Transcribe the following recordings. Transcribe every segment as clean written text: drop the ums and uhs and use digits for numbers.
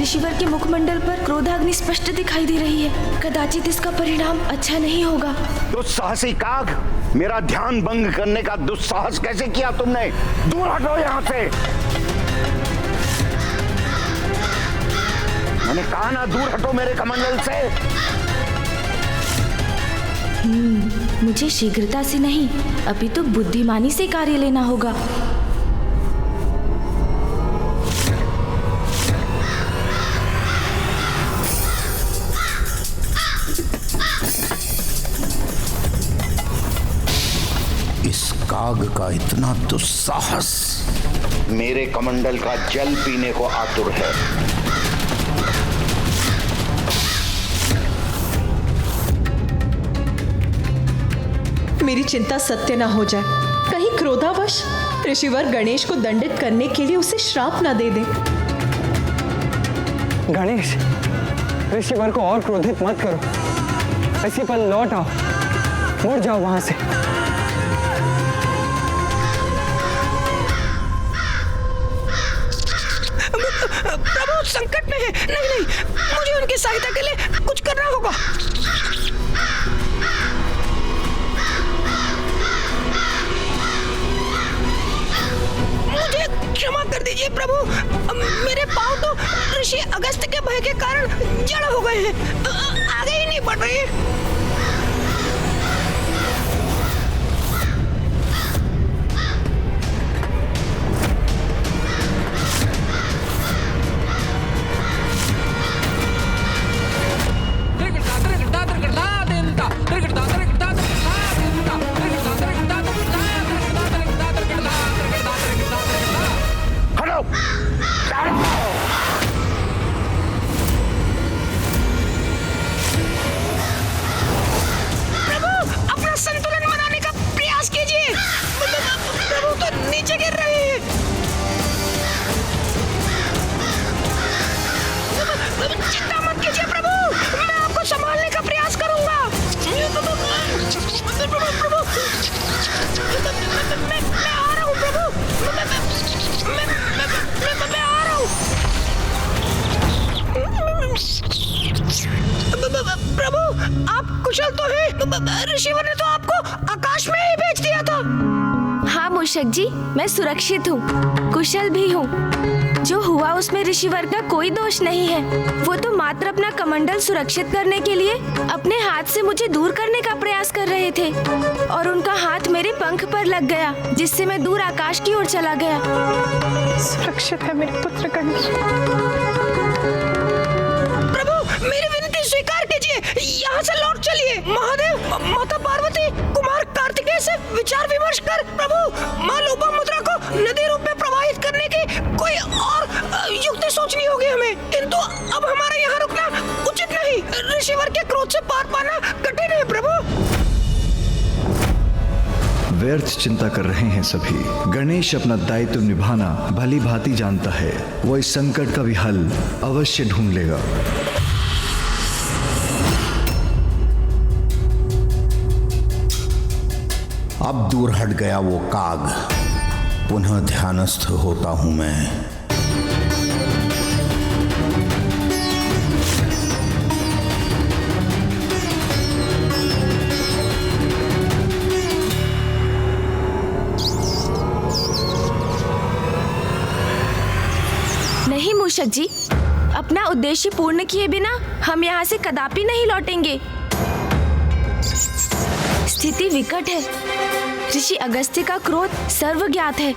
ऋषिवर के मुखमंडल पर क्रोधाग्नि स्पष्ट दिखाई दे रही है। कदाचित इसका परिणाम अच्छा नहीं होगा। दुस्साहसी काग, मेरा ध्यान भंग करने का दुस्साहस कैसे किया तुमने? दूर हटो यहाँ से। मैंने कहा ना, दूर हटो मेरे कमंडल से। मुझे शीघ्रता से नहीं, अभी तो बुद्धिमानी से कार्य लेना होगा। इस काग का इतना दुस्साहस मेरे कमंडल का जल पीने को आतुर है। मेरी चिंता सत्य ना हो जाए। कहीं क्रोधावश ऋषिवर गणेश को दंडित करने के लिए उसे श्राप ना दे दे। गणेश, ऋषिवर को और क्रोधित मत करो। इसी पल लौट आओ, मुड़ जाओ वहां से। प्रभु संकट में है। नहीं, मुझे उनकी सहायता के लिए कुछ करना होगा। मुझे क्षमा कर दीजिए प्रभु, मेरे पांव तो ऋषि अगस्त के भय के कारण जड़ हो गए हैं, आगे ही नहीं बढ़ रहे। प्रभु, आप कुशल तो हैं? ऋषिवर ने तो आपको आकाश में ही भेज दिया था। हाँ मूषक जी, मैं सुरक्षित हूँ, कुशल भी हूँ। जो हुआ उसमें ऋषिवर का कोई दोष नहीं है। वो तो मात्र अपना कमंडल सुरक्षित करने के लिए अपने हाथ से मुझे दूर करने का प्रयास कर रहे थे और उनका हाथ मेरे पंख पर लग गया, जिससे मैं दूर आकाश की ओर चला गया। सुरक्षित है मेरे पुत्र गणेश। प्रभु, मेरी विनती स्वीकार कीजिए, यहाँ से लौट चलिए। महादेव, माता पार्वती, कुमार कार्तिकेय से विचार विमर्श कर प्रभु माँ लोपामुद्रा को नदी रूप में प्रवाहित करने की कोई और युक्ति सोचनी होगी हमें। किंतु अब हमारा यहाँ रुकना उचित नहीं। ऋषिवर के क्रोध से पार पाना कठिन है प्रभु। व्यर्थ चिंता कर रहे हैं सभी। गणेश अपना दायित्व निभाना भली भांति जानता है। वो इस संकट का भी हल अवश्य ढूंढ लेगा। अब दूर हट गया वो काग, पुनः ध्यानस्थ होता हूं मैं। नहीं मूषक जी, अपना उद्देश्य पूर्ण किए बिना हम यहाँ से कदापि नहीं लौटेंगे। स्थिति विकट है। ऋषि अगस्त्य का क्रोध सर्वज्ञात है,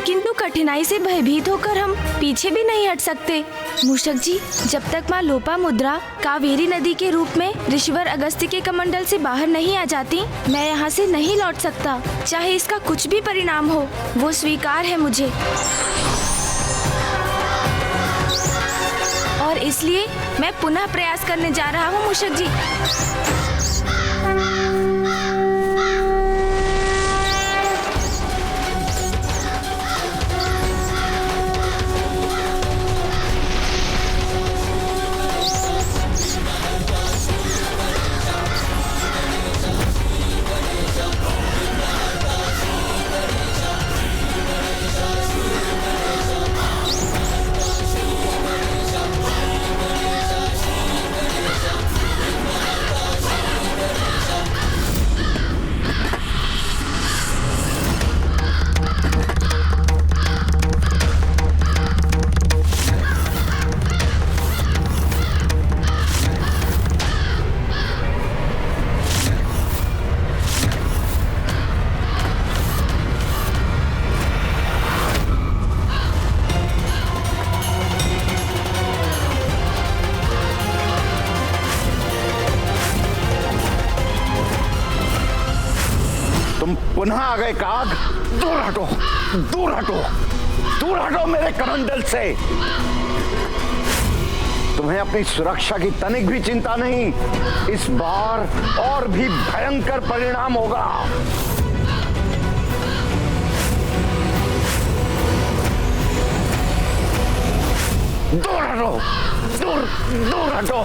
किंतु कठिनाई से भयभीत होकर हम पीछे भी नहीं हट सकते। मूषक जी, जब तक माँ लोपामुद्रा कावेरी नदी के रूप में ऋषिवर अगस्त्य के कमंडल से बाहर नहीं आ जाती, मैं यहाँ से नहीं लौट सकता। चाहे इसका कुछ भी परिणाम हो, वो स्वीकार है मुझे। और इसलिए मैं पुनः प्रयास करने जा रहा हूँ मूषक जी। पुनः आ गए काग। दूर हटो, दूर हटो, दूर हटो मेरे कमंडल से। तुम्हें अपनी सुरक्षा की तनिक भी चिंता नहीं। इस बार और भी भयंकर परिणाम होगा। दूर हटो, दूर दूर हटो।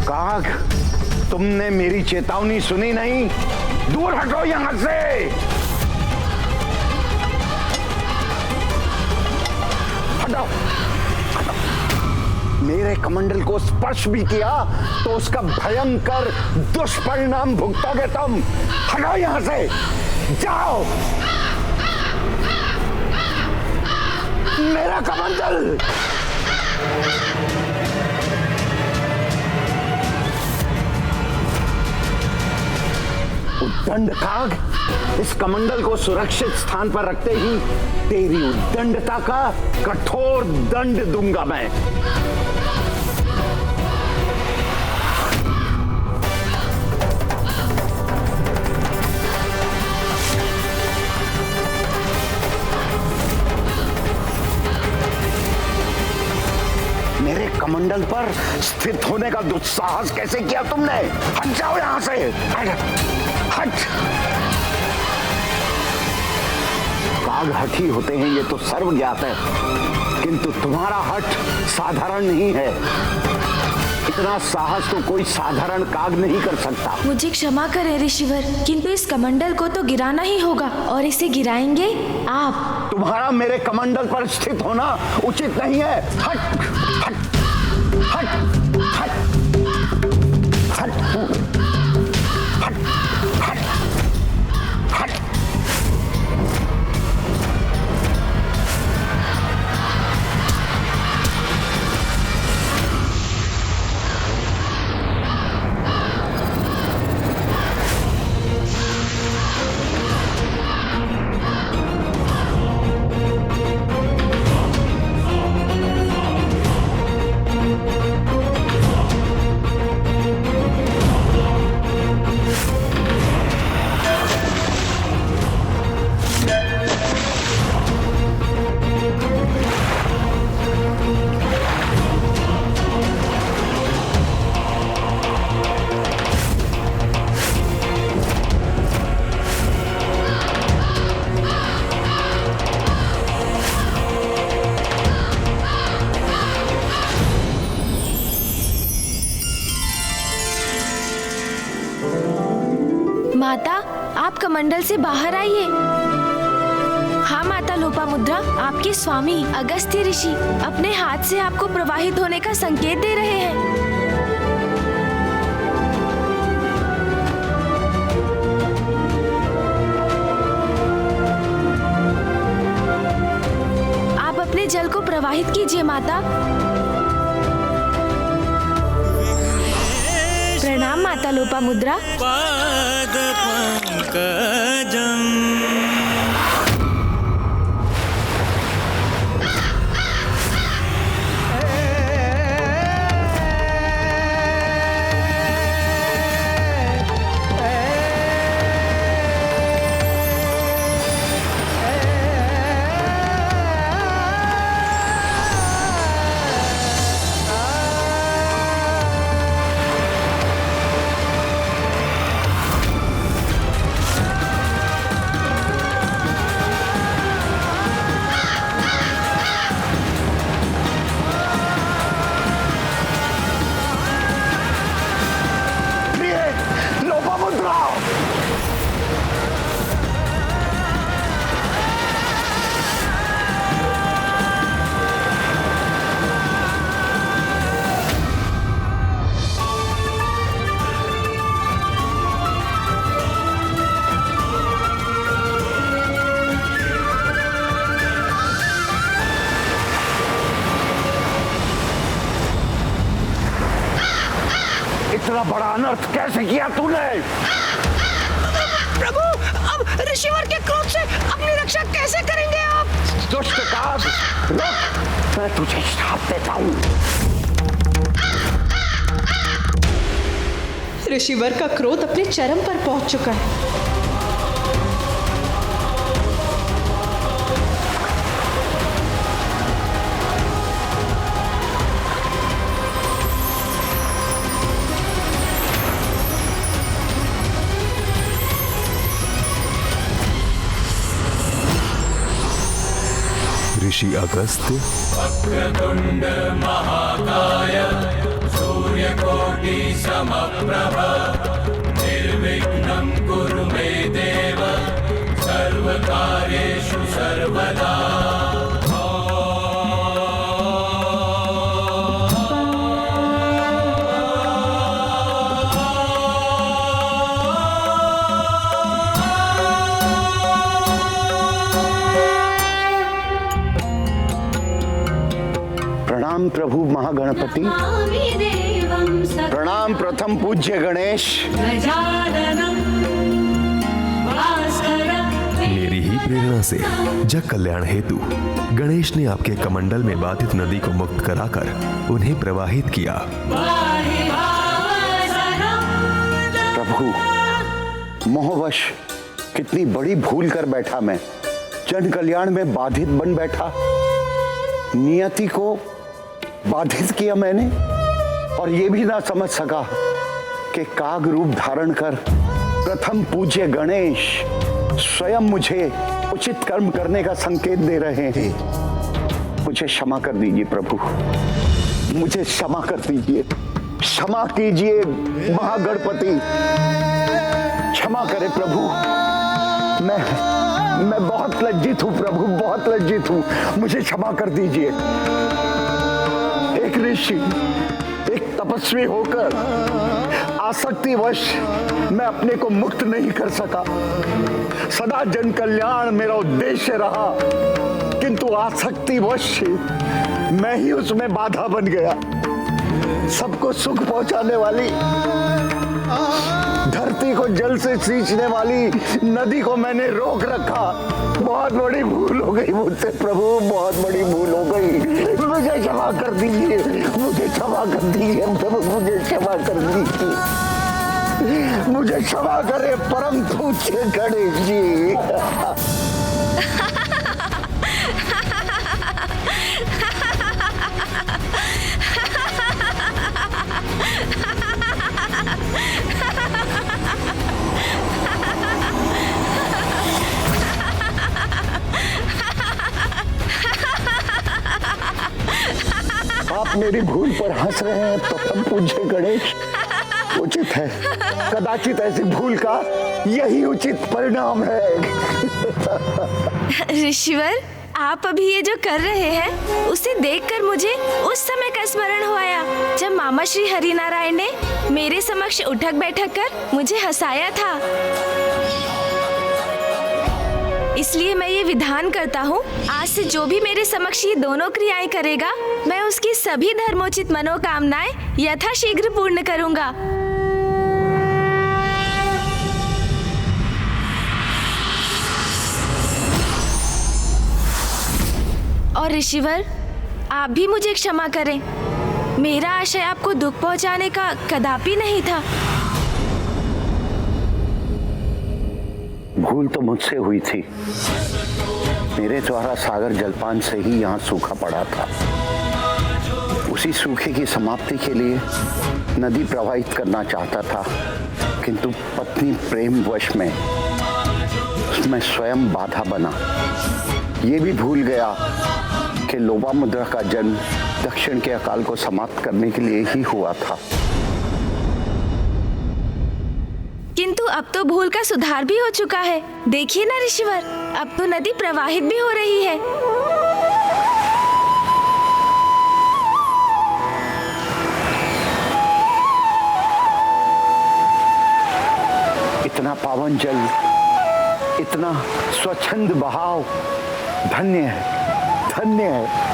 काग, तुमने मेरी चेतावनी सुनी नहीं। दूर हटो यहां से। हटो, हटो। मेरे कमंडल को स्पर्श भी किया तो उसका भयंकर दुष्परिणाम भुगतोगे तुम। हटो यहां से, जाओ। मेरा कमंडल। उद्दंड काग, इस कमंडल को सुरक्षित स्थान पर रखते ही तेरी उद्दंडता का कठोर दंड दूंगा मैं। मेरे कमंडल पर स्थित होने का दुस्साहस कैसे किया तुमने? हट जाओ यहां से, हट। काग हठी होते हैं ये तो सर्व ज्ञात है, किंतु तुम्हारा हठ साधारण नहीं है। इतना साहस तो कोई साधारण काग नहीं कर सकता। मुझे क्षमा करें ऋषिवर, किंतु इस कमंडल को तो गिराना ही होगा और इसे गिराएंगे आप। तुम्हारा मेरे कमंडल पर स्थित होना उचित नहीं है। हट, हट, हट, हट, हट, हट, हट, हट। माता, आप कमंडल से बाहर आइए। हाँ माता लोपामुद्रा, आपके स्वामी अगस्त्य ऋषि अपने हाथ से आपको प्रवाहित होने का संकेत दे रहे हैं। आप अपने जल को प्रवाहित कीजिए माता। प्रणाम माता लोपामुद्रा। पाद पंकजम इतना बड़ा अनर्थ कैसे किया तूने? प्रभु, अब ऋषिवर के क्रोध से अपनी रक्षा कैसे करेंगे आप? दुष्ट काग, रुक, मैं तुझे श्राप देता हूँ। ऋषिवर का क्रोध अपने चरम पर पहुंच चुका है। ऋषि अगस्त्य, वक्रतुंड महाकाय सूर्यकोटि समप्रभ निर्विघ्नं कुरु मे देव सर्वकार्येषु सर्वदा। प्रणाम प्रभु महागणपति, प्रणाम प्रथम पूज्य गणेश। मेरी ही प्रेरणा से जग कल्याण हेतु गणेश ने आपके कमंडल में बाधित नदी को मुक्त कराकर उन्हें प्रवाहित किया। प्रभु, मोहवश कितनी बड़ी भूल कर बैठा मैं। जन कल्याण में बाधित बन बैठा, नियति को बाधित किया मैंने, और ये भी ना समझ सका कि काग रूप धारण कर प्रथम पूज्य गणेश स्वयं मुझे उचित कर्म करने का संकेत दे रहे हैं। मुझे क्षमा कर दीजिए प्रभु, मुझे क्षमा कर दीजिए, क्षमा कीजिए महागणपति, क्षमा करें प्रभु। मैं बहुत लज्जित हूं प्रभु, बहुत लज्जित हूं, मुझे क्षमा कर दीजिए। एक ऋषि, एक तपस्वी होकर आसक्तिवश मैं अपने को मुक्त नहीं कर सका। सदा जन कल्याण मेरा उद्देश्य रहा, किंतु आसक्तिवश मैं ही उसमें बाधा बन गया। सबको सुख पहुंचाने वाली, धरती को जल से सींचने वाली नदी को मैंने रोक रखा। बहुत बड़ी भूल हो गई मुझसे प्रभु, बहुत बड़ी भूल हो गई। मुझे क्षमा कर दीजिए, मुझे क्षमा कर दीजिए प्रभु, मुझे क्षमा कर दीजिए, मुझे क्षमा करे परम पूज्य गणेश जी। आप मेरी भूल पर हंस रहे हैं प्रथम पूज्य गणेश, उचित है। कदाचित ऐसी भूल का यही उचित परिणाम है। ऋषिवर, आप अभी ये जो कर रहे हैं उसे देखकर मुझे उस समय का स्मरण हुआ जब मामा श्री हरिनारायण ने मेरे समक्ष उठक बैठक कर मुझे हंसाया था। इसलिए मैं ये विधान करता हूँ, आज से जो भी मेरे समक्ष ये दोनों क्रियाएं करेगा, मैं उसकी सभी धर्मोचित मनोकामनाएं यथाशीघ्र पूर्ण करूंगा। और ऋषिवर, आप भी मुझे क्षमा करें। मेरा आशय आपको दुख पहुंचाने का कदापि नहीं था। भूल तो मुझसे हुई थी। मेरे द्वारा सागर जलपान से ही यहाँ सूखा पड़ा था। उसी सूखे की समाप्ति के लिए नदी प्रवाहित करना चाहता था, किंतु पत्नी प्रेम वश में उसमें स्वयं बाधा बना। ये भी भूल गया कि लोपामुद्रा का जन्म दक्षिण के अकाल को समाप्त करने के लिए ही हुआ था। किंतु अब तो भूल का सुधार भी हो चुका है। देखिए ना ऋषिवर, अब तो नदी प्रवाहित भी हो रही है। इतना पावन जल, इतना स्वच्छंद बहाव, धन्य है, धन्य है।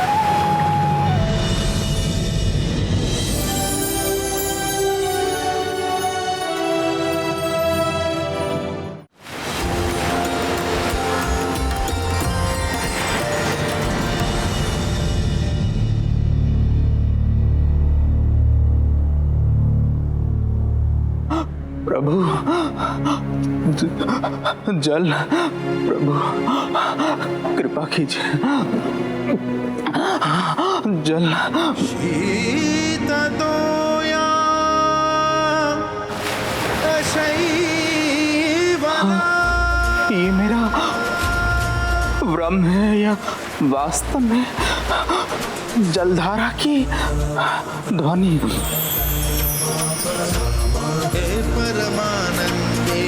जल प्रभु कृपा कीजिए। जल ये मेरा भ्रम है या वास्तव में जलधारा की ध्वनि? परमानंदे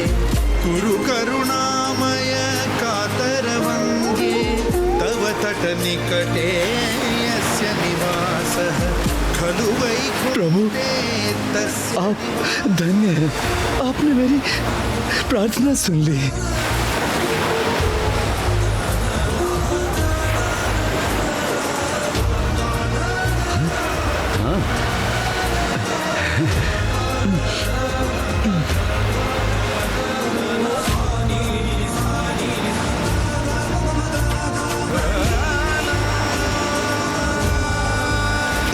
कुरु करुणामय कातरवंगे तव तट निकटे यस्य निवासः खलु वैकुंठे तस्य। आप धन्य हैं, आपने मेरी प्रार्थना सुन ली।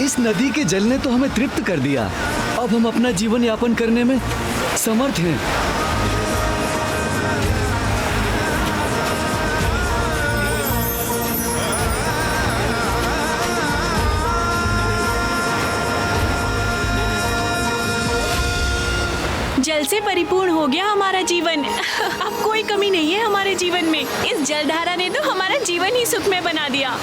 इस नदी के जल ने तो हमें तृप्त कर दिया। अब हम अपना जीवन यापन करने में समर्थ हैं। जल से परिपूर्ण हो गया हमारा जीवन। अब कोई कमी नहीं है हमारे जीवन में। इस जलधारा ने तो हमारा जीवन ही सुखमय बना दिया।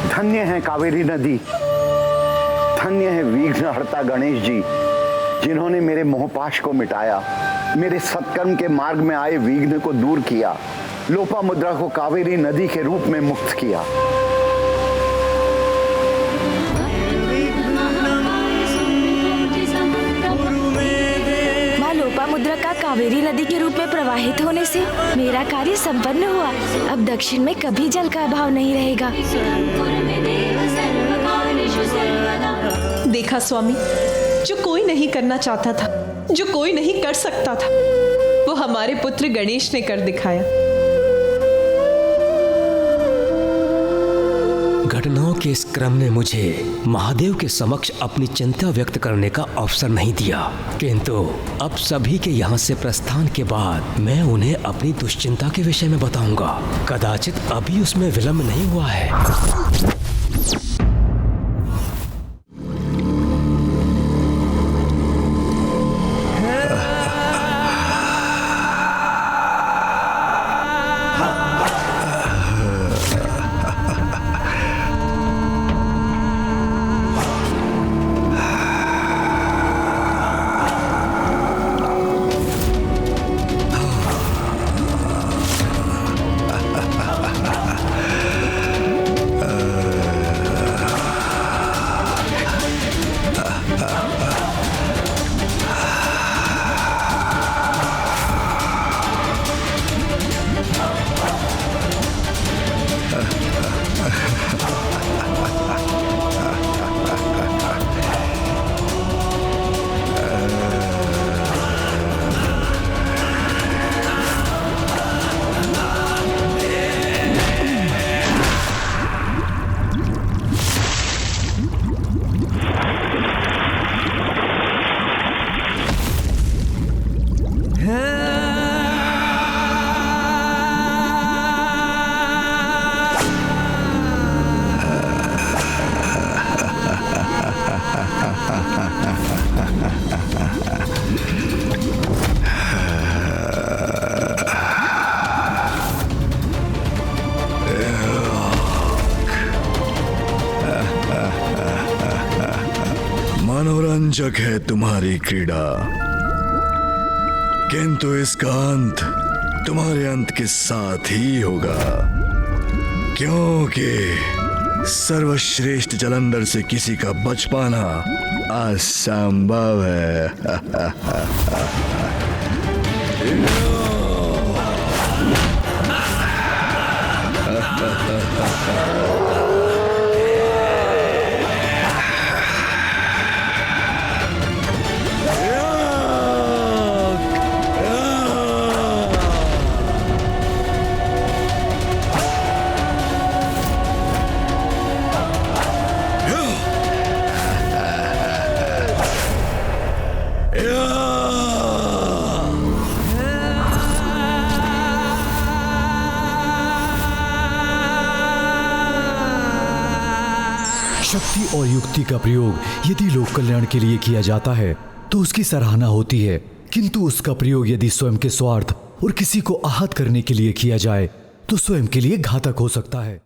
धन्य है कावेरी नदी, धन्य है विघ्नहर्ता गणेश जी, जिन्होंने मेरे मोहपाश को मिटाया, मेरे सत्कर्म के मार्ग में आए विघ्न को दूर किया, लोपामुद्रा को कावेरी नदी के रूप में मुक्त किया। माँ लोपामुद्रा का कावेरी नदी के रूप में प्रवाहित होने से मेरा कार्य संपन्न हुआ। अब दक्षिण में कभी जल का अभाव नहीं रहेगा। देखा स्वामी, जो कोई नहीं करना चाहता था, जो कोई नहीं कर सकता था, वो हमारे पुत्र गणेश ने कर दिखाया। घटनाओं के इस क्रम ने मुझे महादेव के समक्ष अपनी चिंता व्यक्त करने का अवसर नहीं दिया, किंतु अब सभी के यहाँ से प्रस्थान के बाद मैं उन्हें अपनी दुश्चिंता के विषय में बताऊंगा। कदाचित अभी उसमें विलंब नहीं हुआ है। मनोरंजक है तुम्हारी क्रीड़ा, किंतु इसका अंत तुम्हारे अंत के साथ ही होगा, क्योंकि सर्वश्रेष्ठ जलंधर से किसी का बच पाना असंभव है। शक्ति और युक्ति का प्रयोग यदि लोक कल्याण के लिए किया जाता है तो उसकी सराहना होती है, किंतु उसका प्रयोग यदि स्वयं के स्वार्थ और किसी को आहत करने के लिए किया जाए तो स्वयं के लिए घातक हो सकता है।